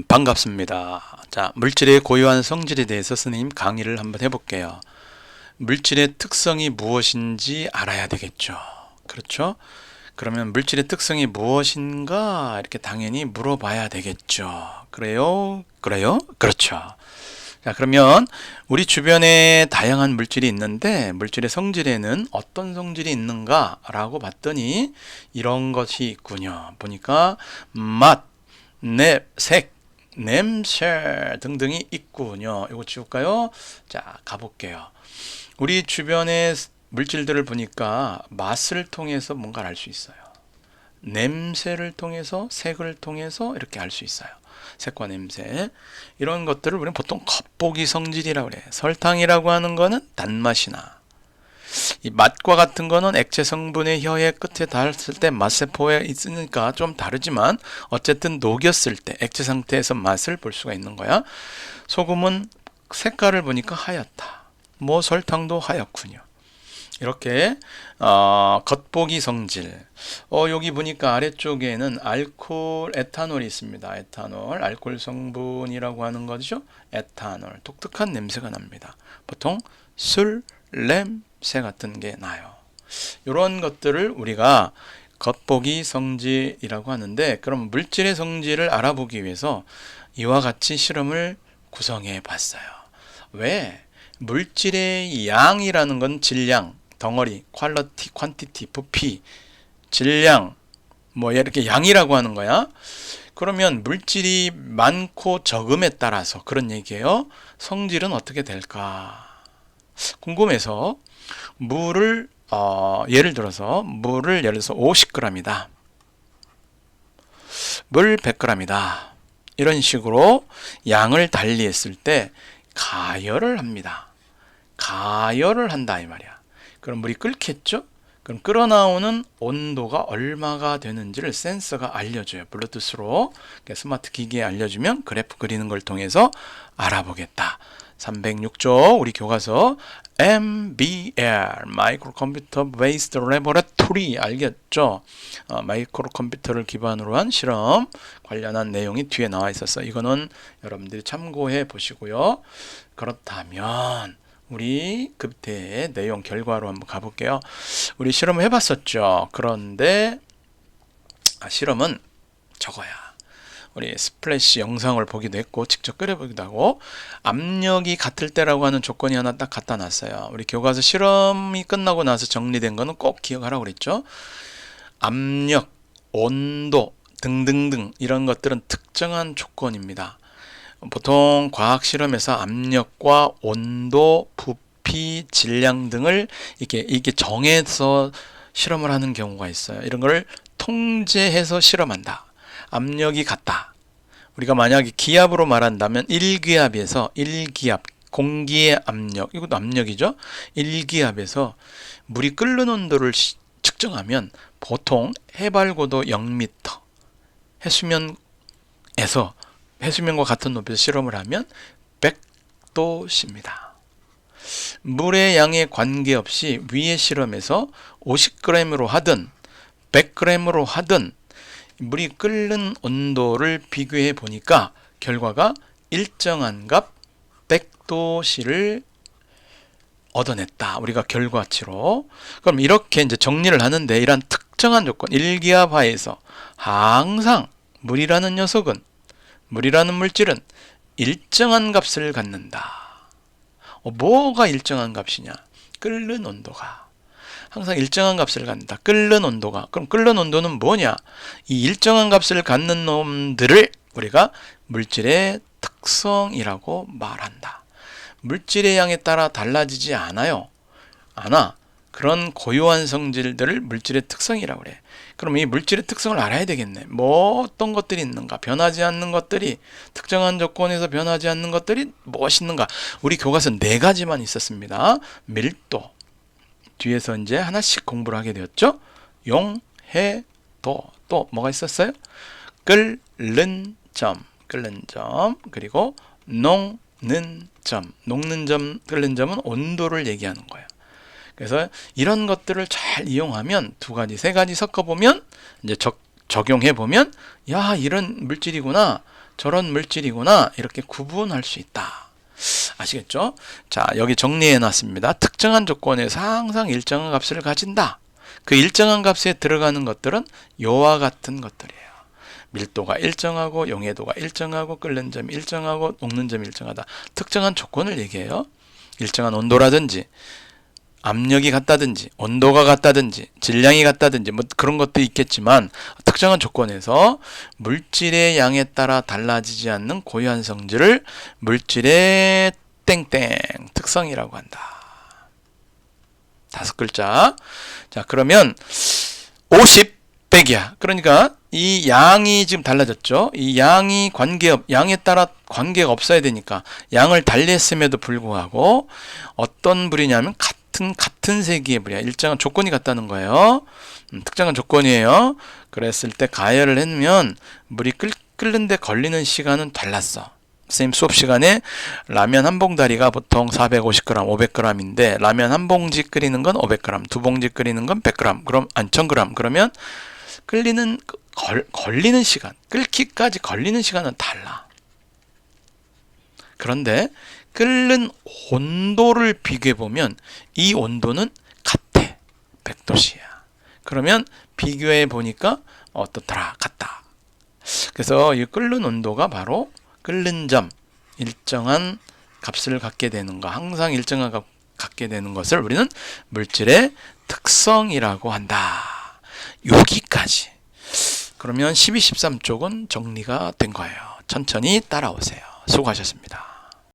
반갑습니다. 자, 물질의 고유한 성질에 대해서 선생님 강의를 한번 해볼게요. 물질의 특성이 무엇인지 알아야 되겠죠. 그렇죠? 그러면 물질의 특성이 무엇인가 이렇게 당연히 물어봐야 되겠죠. 그래요? 그래요? 그렇죠. 자, 그러면 우리 주변에 다양한 물질이 있는데 물질의 성질에는 어떤 성질이 있는가 라고 봤더니 이런 것이 있군요. 보니까 맛, 색, 냄새 등등이 있군요. 이거 지울까요? 자, 가볼게요. 우리 주변의 물질들을 보니까 맛을 통해서 뭔가를 알 수 있어요. 냄새를 통해서, 색을 통해서 이렇게 알 수 있어요. 색과 냄새. 이런 것들을 우리는 보통 겉보기 성질이라고 그래요. 설탕이라고 하는 거는 단맛이나, 이 맛과 같은 거는 액체 성분의 혀의 끝에 닿았을 때 맛세포에 있으니까 좀 다르지만 어쨌든 녹였을 때 액체 상태에서 맛을 볼 수가 있는 거야. 소금은 색깔을 보니까 하얗다. 뭐 설탕도 하얗군요. 이렇게 겉보기 성질. 여기 보니까 아래쪽에는 알코올, 에탄올이 있습니다. 에탄올, 알코올 성분이라고 하는 거죠. 에탄올, 독특한 냄새가 납니다. 보통 술, 냄새 같은 게 나요. 이런 것들을 우리가 겉보기 성질이라고 하는데, 그럼 물질의 성질을 알아보기 위해서 이와 같이 실험을 구성해 봤어요. 왜? 물질의 양이라는 건 질량, 덩어리, 퀄리티, 퀀티티, 부피, 질량, 뭐 이렇게 양이라고 하는 거야. 그러면 물질이 많고 적음에 따라서 그런 얘기예요. 성질은 어떻게 될까? 궁금해서 물을 예를 들어서 50g이다. 물 100g이다. 이런 식으로 양을 달리했을 때 가열을 합니다. 가열을 한다 이 말이야. 그럼 물이 끓겠죠? 그럼 끓어나오는 온도가 얼마가 되는지를 센서가 알려줘요. 블루투스로 스마트 기기에 알려주면 그래프 그리는 걸 통해서 알아보겠다. 306조 우리 교과서 MBL 마이크로컴퓨터 베이스드 레버레토리 알겠죠? 마이크로컴퓨터를 기반으로 한 실험 관련한 내용이 뒤에 나와 있었어요. 이거는 여러분들이 참고해 보시고요. 그렇다면 우리 그때의 내용 결과로 한번 가볼게요. 우리 실험을 해봤었죠. 그런데 실험은 저거야. 우리 스플래시 영상을 보기도 했고 직접 끓여보기도 하고 압력이 같을 때라고 하는 조건이 하나 딱 갖다 놨어요. 우리 교과서 실험이 끝나고 나서 정리된 거는 꼭 기억하라고 그랬죠. 압력, 온도 등등등 이런 것들은 특정한 조건입니다. 보통 과학 실험에서 압력과 온도, 부피, 질량 등을 이렇게 정해서 실험을 하는 경우가 있어요. 이런 걸 통제해서 실험한다. 압력이 같다. 우리가 만약에 기압으로 말한다면 1기압에서 1기압, 공기의 압력, 이것도 압력이죠. 1기압에서 물이 끓는 온도를 측정하면 보통 해발고도 0m, 해수면과 같은 높이에서 실험을 하면 100도씨입니다. 물의 양에 관계없이 위의 실험에서 50g으로 하든 100g으로 하든 물이 끓는 온도를 비교해 보니까 결과가 일정한 값 100도씨를 얻어냈다. 우리가 결과치로. 그럼 이렇게 이제 정리를 하는데 이러한 특정한 조건 1기압 하에서 항상 물이라는 녀석은 물이라는 물질은 일정한 값을 갖는다. 뭐가 일정한 값이냐? 끓는 온도가 항상 일정한 값을 갖는다. 끓는 온도가. 그럼 끓는 온도는 뭐냐? 이 일정한 값을 갖는 놈들을 우리가 물질의 특성이라고 말한다. 물질의 양에 따라 달라지지 않아요. 그런 고유한 성질들을 물질의 특성이라고 그래. 그럼 이 물질의 특성을 알아야 되겠네. 뭐 어떤 것들이 있는가? 변하지 않는 것들이, 특정한 조건에서 변하지 않는 것들이 무엇이 있는가? 우리 교과서 4가지만 있었습니다. 밀도, 뒤에서 이제 하나씩 공부를 하게 되었죠. 용, 해, 도, 또 뭐가 있었어요? 끓는 점, 그리고 녹는 점, 끓는 점은 온도를 얘기하는 거예요. 그래서 이런 것들을 잘 이용하면 2가지, 3가지 섞어보면 이제 적용해보면 야, 이런 물질이구나. 저런 물질이구나 이렇게 구분할 수 있다. 아시겠죠? 자, 여기 정리해 놨습니다. 특정한 조건에서 항상 일정한 값을 가진다. 그 일정한 값에 들어가는 것들은 요와 같은 것들이에요. 밀도가 일정하고 용해도가 일정하고 끓는 점이 일정하고 녹는 점이 일정하다. 특정한 조건을 얘기해요. 일정한 온도라든지 압력이 같다든지 온도가 같다든지 질량이 같다든지 뭐 그런 것도 있겠지만 특정한 조건에서 물질의 양에 따라 달라지지 않는 고유한 성질을 물질의 땡땡 특성이라고 한다. 5글자. 자, 그러면 50 100이야. 그러니까 이 양이 지금 달라졌죠. 이 양이 양에 따라 관계가 없어야 되니까 양을 달리했음에도 불구하고 어떤 불이냐면 같은 세기의 불이야. 일정한 조건이 같다는 거예요. 특정한 조건이에요. 그랬을 때 가열을 해놓으면 물이 끓는데 걸리는 시간은 달랐어. 선생님 수업 시간에 라면 한 봉다리가 보통 450g, 500g인데 라면 한 봉지 끓이는 건 500g, 두 봉지 끓이는 건 100g, 그럼 1000g. 그러면 걸리는 시간, 끓기까지 걸리는 시간은 달라. 그런데 끓는 온도를 비교해 보면 이 온도는 같아. 100도씨야. 그러면 비교해 보니까 어떻더라? 같다. 그래서 이 끓는 온도가 바로 끓는 점, 일정한 값을 갖게 되는 거, 항상 일정한 값 갖게 되는 것을 우리는 물질의 특성이라고 한다. 여기까지. 그러면 12, 13쪽은 정리가 된 거예요. 천천히 따라오세요. 수고하셨습니다.